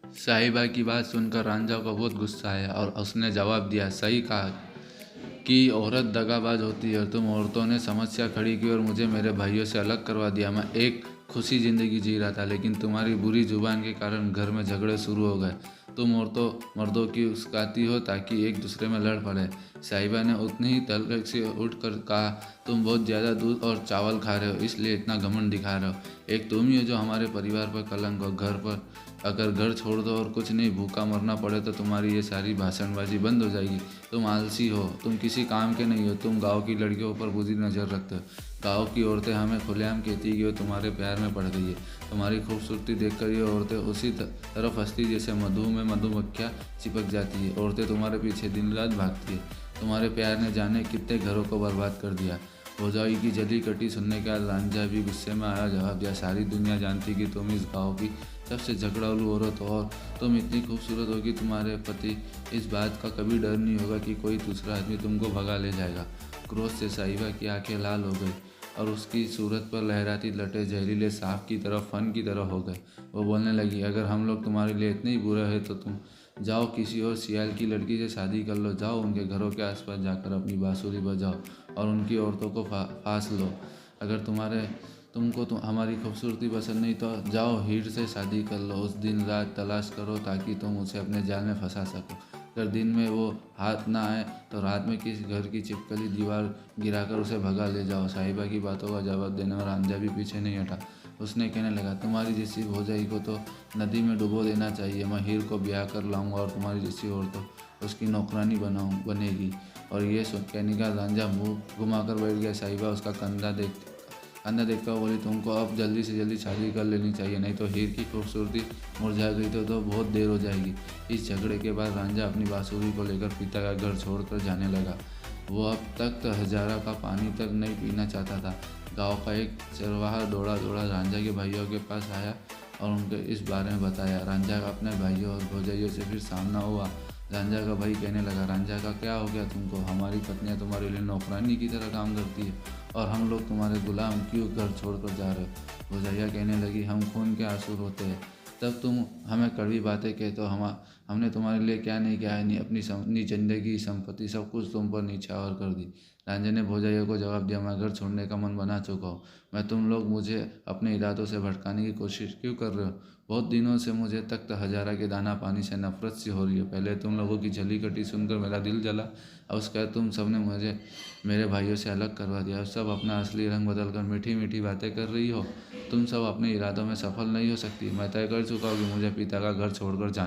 साहिबा की बात सुनकर रांझा को बहुत गुस्सा आया और उसने जवाब दिया, सही कहा कि औरत दगाबाज होती है और तुम औरतों ने समस्या खड़ी की और मुझे मेरे भाइयों से अलग करवा दिया। मैं एक खुशी ज़िंदगी जी रहा था, लेकिन तुम्हारी बुरी जुबान के कारण घर में झगड़े शुरू हो गए। तुम औरतों मर्दों की उकसाती हो ताकि एक दूसरे में लड़ पड़े। साहिबा ने उतनी ही तलख से उठ कर कहा, तुम बहुत ज़्यादा दूध और चावल खा रहे हो, इसलिए इतना घमंड दिखा रहे हो। एक तुम ही हो जो हमारे परिवार पर कलंक हो। घर पर अगर घर छोड़ दो और कुछ नहीं भूखा मरना पड़े तो तुम्हारी ये सारी भाषणबाजी बंद हो जाएगी। तुम आलसी हो, तुम किसी काम के नहीं हो, तुम गांव की लड़कियों पर बुरी नज़र रखते हो। गांव की औरतें हमें खुलेआम कहती है कि वो तुम्हारे प्यार में पड़ गई है। तुम्हारी खूबसूरती देखकर ये औरतें उसी तरफ हंसती जैसे मधु में मधुमक्खियाँ चिपक जाती है। औरतें तुम्हारे पीछे दिन रात भागती है। तुम्हारे प्यार ने जाने कितने घरों को बर्बाद कर दिया। भौजाई की जली कटी सुनने के बाद रांझा भी गुस्से में आया, जवाब दिया, सारी दुनिया जानती कि तुम इस गांव की सबसे झगड़ालू औरत हो और तुम इतनी खूबसूरत हो कि तुम्हारे पति इस बात का कभी डर नहीं होगा कि कोई दूसरा आदमी तुमको भगा ले जाएगा। क्रोध से साहिबा की आंखें लाल हो गई और उसकी सूरत पर लहराती लटे जहरीले सांप की तरह फन की तरह हो गए। वो बोलने लगी, अगर हम लोग तुम्हारे लिए इतने ही बुरे हैं तो तुम जाओ किसी और सियाल की लड़की से शादी कर लो। जाओ उनके घरों के आसपास जाकर अपनी बांसुरी बजाओ और उनकी औरतों को फांस लो। अगर तुमको हमारी खूबसूरती पसंद नहीं तो जाओ हीर से शादी कर लो। उस दिन रात तलाश करो ताकि तुम उसे अपने जाल में फंसा सको। अगर दिन में वो हाथ ना आए तो रात में किसी घर की चिपकली दीवार गिराकर उसे भगा ले जाओ। साहिबा की बातों का जवाब देने और रांझा भी पीछे नहीं हटा। उसने कहने लगा, तुम्हारी जैसी भौजाई को तो नदी में डुबो देना चाहिए। मैं हीर को ब्याह कर लाऊंगा और तुम्हारी जैसी औरत उसकी नौकरानी बनेगी। और ये सुन कहने का रांझा मुंह घुमाकर बैठ गया। साहिबा उसका कंधा देखता हुआ बोली, तुमको अब जल्दी से जल्दी शादी कर लेनी चाहिए, नहीं तो हीर की खूबसूरती मुरझा गई तो बहुत देर हो जाएगी। इस झगड़े के बाद रांझा अपनी बांसुरी को लेकर पिता का घर छोड़कर जाने लगा। वो अब तक तो हजारा का पानी तक नहीं पीना चाहता था। गांव का एक चरवाहा दौड़ा दौड़ा रांझा के भाइयों के पास आया और उनके इस बारे में बताया। रांझा का अपने भाइयों और भौजाइयों से फिर सामना हुआ। रांझा का भाई कहने लगा, रांझा का क्या हो गया तुमको? हमारी पत्नियां तुम्हारे लिए नौकरानी की तरह काम करती है और हम लोग तुम्हारे गुलाम क्यों घर छोड़कर जा रहे हो? भौजाइया कहने लगी, हम खून के आंसू रोते हैं तब तुम हमें कड़वी बातें कहते हो। हमने तुम्हारे लिए क्या नहीं किया है? नहीं अपनी जिंदगी संपत्ति सब कुछ तुम पर नीछावर कर दी। रांझे ने भौजाइया को जवाब दिया, मैं घर छोड़ने का मन बना चुका हूँ। मैं तुम लोग मुझे अपने इरादों से भटकाने की कोशिश क्यों कर रहे हो? बहुत दिनों से मुझे तख्त हजारा के दाना पानी से नफरत सी हो रही है। पहले तुम लोगों की जली कटी सुनकर मेरा दिल जला, अब उसका तुम सबने मुझे मेरे भाइयों से अलग करवा दिया। अब सब अपना असली रंग बदल कर मीठी मीठी बातें कर रही हो। तुम सब अपने इरादों में सफल नहीं हो सकती। मैं तय कर चुका हूँ कि मुझे पिता का घर छोड़कर जाना